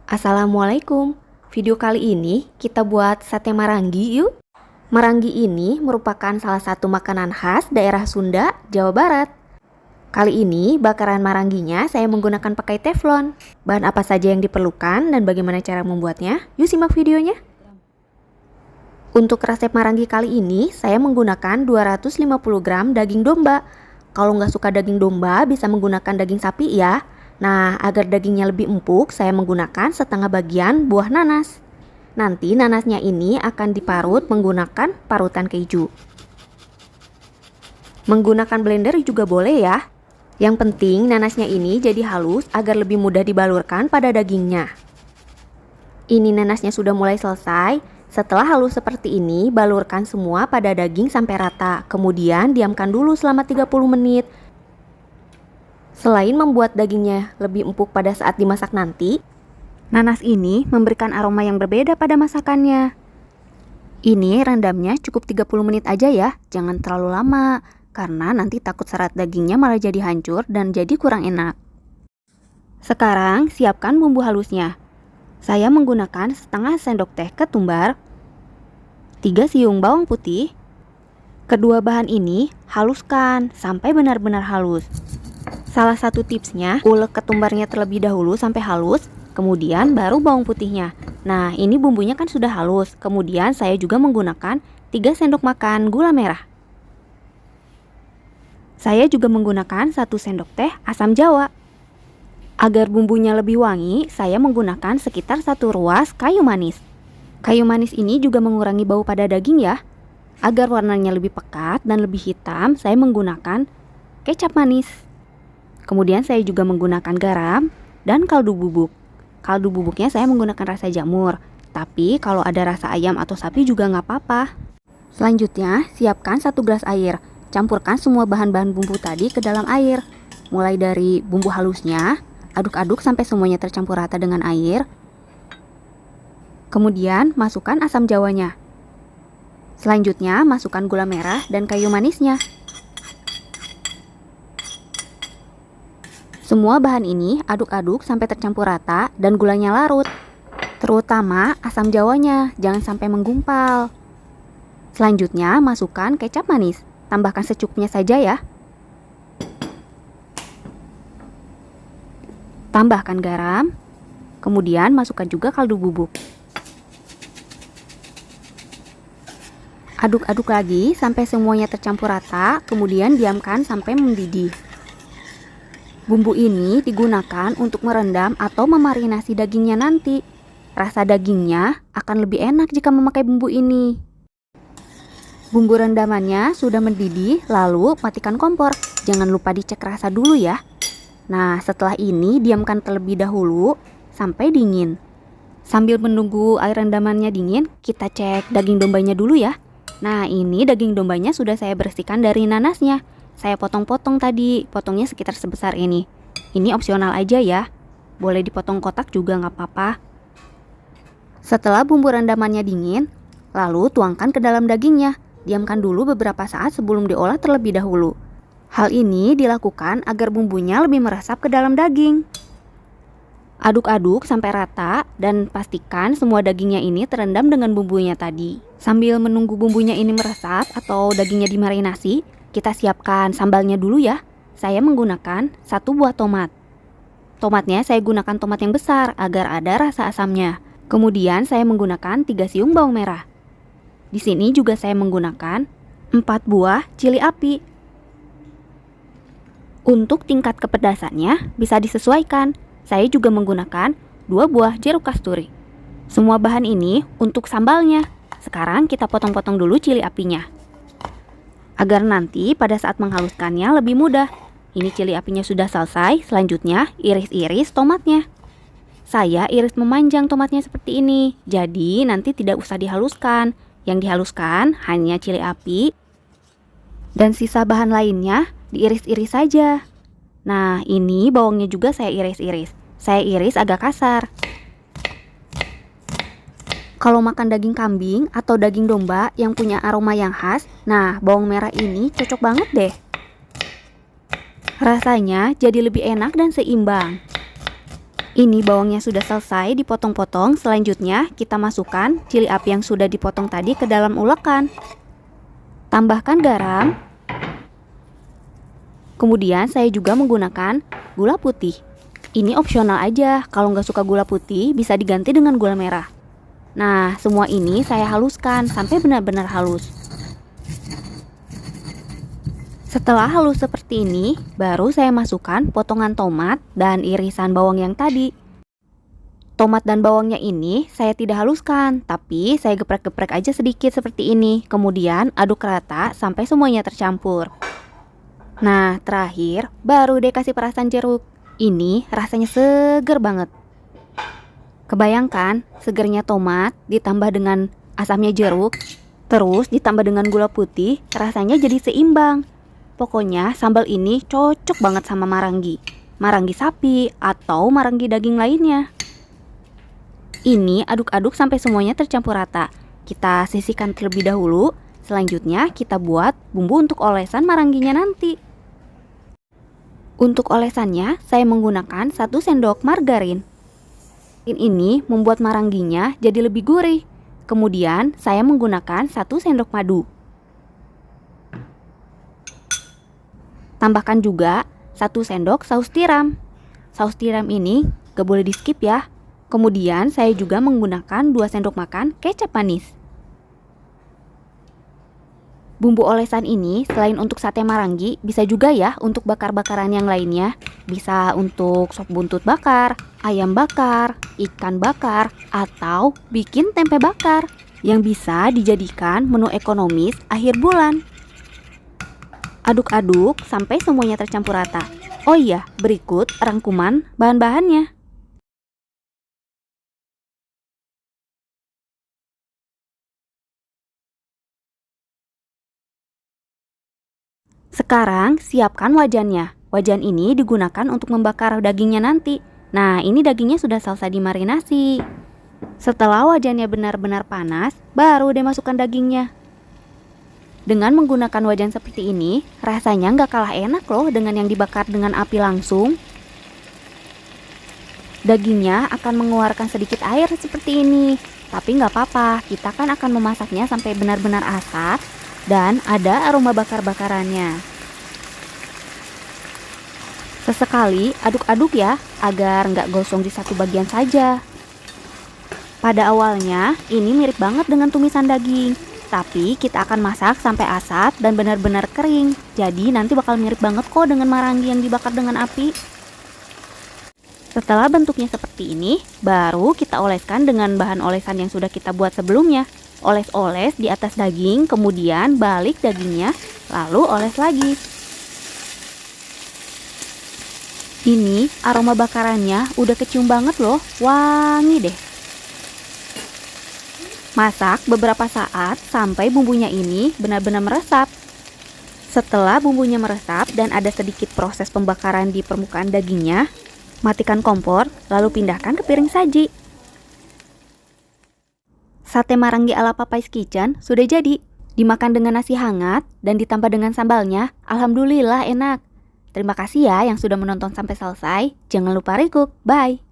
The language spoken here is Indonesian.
Assalamualaikum. Video kali ini kita buat sate marangi yuk. Marangi ini merupakan salah satu makanan khas daerah Sunda, Jawa Barat. Kali ini bakaran maranginya saya menggunakan pakai teflon. Bahan apa saja yang diperlukan dan bagaimana cara membuatnya? Yuk simak videonya. Untuk resep marangi kali ini saya menggunakan 250 gram daging domba. Kalau nggak suka daging domba bisa menggunakan daging sapi ya. Nah, agar dagingnya lebih empuk, saya menggunakan setengah bagian buah nanas. Nanti nanasnya ini akan diparut menggunakan parutan keju. Menggunakan blender juga boleh ya. Yang penting nanasnya ini jadi halus agar lebih mudah dibalurkan pada dagingnya. Ini nanasnya sudah mulai selesai. Setelah halus seperti ini, balurkan semua pada daging sampai rata. Kemudian diamkan dulu selama 30 menit. Selain membuat dagingnya lebih empuk pada saat dimasak nanti, nanas ini memberikan aroma yang berbeda pada masakannya. Ini rendamnya cukup 30 menit aja ya, jangan terlalu lama, karena nanti takut serat dagingnya malah jadi hancur dan jadi kurang enak. Sekarang siapkan bumbu halusnya. Saya menggunakan setengah sendok teh ketumbar, 3 siung bawang putih. Kedua bahan ini haluskan sampai benar-benar halus. Salah satu tipsnya, ulek ketumbarnya terlebih dahulu sampai halus, kemudian baru bawang putihnya. Nah, ini bumbunya kan sudah halus. Kemudian saya juga menggunakan 3 sendok makan gula merah. Saya juga menggunakan 1 sendok teh asam jawa. Agar bumbunya lebih wangi, saya menggunakan sekitar 1 ruas kayu manis. Kayu manis ini juga mengurangi bau pada daging ya. Agar warnanya lebih pekat dan lebih hitam, saya menggunakan kecap manis. Kemudian saya juga menggunakan garam dan kaldu bubuk. Kaldu bubuknya saya menggunakan rasa jamur, tapi kalau ada rasa ayam atau sapi juga nggak apa-apa. Selanjutnya, siapkan 1 gelas air. Campurkan semua bahan-bahan bumbu tadi ke dalam air. Mulai dari bumbu halusnya, aduk-aduk sampai semuanya tercampur rata dengan air. Kemudian, masukkan asam jawanya. Selanjutnya, masukkan gula merah dan kayu manisnya. Semua bahan ini aduk-aduk sampai tercampur rata dan gulanya larut. Terutama asam jawanya, jangan sampai menggumpal. Selanjutnya masukkan kecap manis, tambahkan secukupnya saja ya. Tambahkan garam, kemudian masukkan juga kaldu bubuk. Aduk-aduk lagi sampai semuanya tercampur rata, kemudian diamkan sampai mendidih. Bumbu ini digunakan untuk merendam atau memarinasi dagingnya nanti. Rasa dagingnya akan lebih enak jika memakai bumbu ini. Bumbu rendamannya sudah mendidih, lalu matikan kompor. Jangan lupa dicek rasa dulu ya. Nah, setelah ini diamkan terlebih dahulu sampai dingin. Sambil menunggu air rendamannya dingin, kita cek daging dombanya dulu ya. Nah, ini daging dombanya sudah saya bersihkan dari nanasnya. Saya potong-potong tadi, potongnya sekitar sebesar ini. Ini opsional aja ya, boleh dipotong kotak juga nggak apa-apa. Setelah bumbu rendamannya dingin, lalu tuangkan ke dalam dagingnya. Diamkan dulu beberapa saat sebelum diolah terlebih dahulu. Hal ini dilakukan agar bumbunya lebih meresap ke dalam daging. Aduk-aduk sampai rata dan pastikan semua dagingnya ini terendam dengan bumbunya tadi. Sambil menunggu bumbunya ini meresap atau dagingnya dimarinasi, kita siapkan sambalnya dulu ya. Saya menggunakan 1 buah tomat. Tomatnya saya gunakan tomat yang besar agar ada rasa asamnya. Kemudian saya menggunakan 3 siung bawang merah. Di sini juga saya menggunakan 4 buah cili api. Untuk tingkat kepedasannya bisa disesuaikan. Saya juga menggunakan 2 buah jeruk kasturi. Semua bahan ini untuk sambalnya. Sekarang kita potong-potong dulu cili apinya, agar nanti pada saat menghaluskannya lebih mudah. Ini cili apinya sudah selesai, selanjutnya iris-iris tomatnya. Saya iris memanjang tomatnya seperti ini, jadi nanti tidak usah dihaluskan. Yang dihaluskan hanya cili api, dan sisa bahan lainnya diiris-iris saja. Nah, ini bawangnya juga saya iris-iris. Saya iris agak kasar. Kalau makan daging kambing atau daging domba yang punya aroma yang khas, nah bawang merah ini cocok banget deh. Rasanya jadi lebih enak dan seimbang. Ini bawangnya sudah selesai dipotong-potong. Selanjutnya kita masukkan cili api yang sudah dipotong tadi ke dalam ulekan. Tambahkan garam. Kemudian saya juga menggunakan gula putih. Ini opsional aja, kalau nggak suka gula putih bisa diganti dengan gula merah. Nah, semua ini saya haluskan sampai benar-benar halus. Setelah halus seperti ini, baru saya masukkan potongan tomat dan irisan bawang yang tadi. Tomat dan bawangnya ini saya tidak haluskan, tapi saya geprek-geprek aja sedikit seperti ini. Kemudian aduk rata sampai semuanya tercampur. Nah, terakhir baru deh kasih perasan jeruk. Ini rasanya seger banget. Kebayangkan segernya tomat ditambah dengan asamnya jeruk, terus ditambah dengan gula putih, rasanya jadi seimbang. Pokoknya sambal ini cocok banget sama marangi. Marangi sapi atau marangi daging lainnya. Ini aduk-aduk sampai semuanya tercampur rata. Kita sisihkan terlebih dahulu. Selanjutnya kita buat bumbu untuk olesan maranginya nanti. Untuk olesannya, saya menggunakan 1 sendok margarin. Ini membuat maranginya jadi lebih gurih. Kemudian, saya menggunakan 1 sendok madu. Tambahkan juga 1 sendok saus tiram. Saus tiram ini gak boleh di skip ya. Kemudian, saya juga menggunakan 2 sendok makan kecap manis. Bumbu olesan ini selain untuk sate marangi, bisa juga ya untuk bakar-bakaran yang lainnya. Bisa untuk sop buntut bakar, ayam bakar, ikan bakar, atau bikin tempe bakar yang bisa dijadikan menu ekonomis akhir bulan. Aduk-aduk sampai semuanya tercampur rata. Oh iya, berikut rangkuman bahan-bahannya. Sekarang siapkan wajannya. Wajan ini digunakan untuk membakar dagingnya nanti. Nah, ini dagingnya sudah selesai dimarinasi. Setelah wajannya benar-benar panas, baru deh masukkan dagingnya. Dengan menggunakan wajan seperti ini, rasanya nggak kalah enak loh dengan yang dibakar dengan api langsung. Dagingnya akan mengeluarkan sedikit air seperti ini. Tapi nggak apa-apa, kita kan akan memasaknya sampai benar-benar asat dan ada aroma bakar-bakarannya. Sesekali aduk-aduk ya, agar nggak gosong di satu bagian saja. Pada awalnya, ini mirip banget dengan tumisan daging. Tapi kita akan masak sampai asat dan benar-benar kering. Jadi nanti bakal mirip banget kok dengan marangi yang dibakar dengan api. Setelah bentuknya seperti ini, baru kita oleskan dengan bahan olesan yang sudah kita buat sebelumnya. Oles-oles di atas daging, kemudian balik dagingnya, lalu oles lagi. Ini aroma bakarannya udah kecium banget loh, wangi deh. Masak beberapa saat sampai bumbunya ini benar-benar meresap. Setelah bumbunya meresap dan ada sedikit proses pembakaran di permukaan dagingnya, matikan kompor lalu pindahkan ke piring saji. Sate marangi ala Papai's Kitchen sudah jadi. Dimakan dengan nasi hangat dan ditambah dengan sambalnya, alhamdulillah enak. Terima kasih ya yang sudah menonton sampai selesai. Jangan lupa recook. Bye!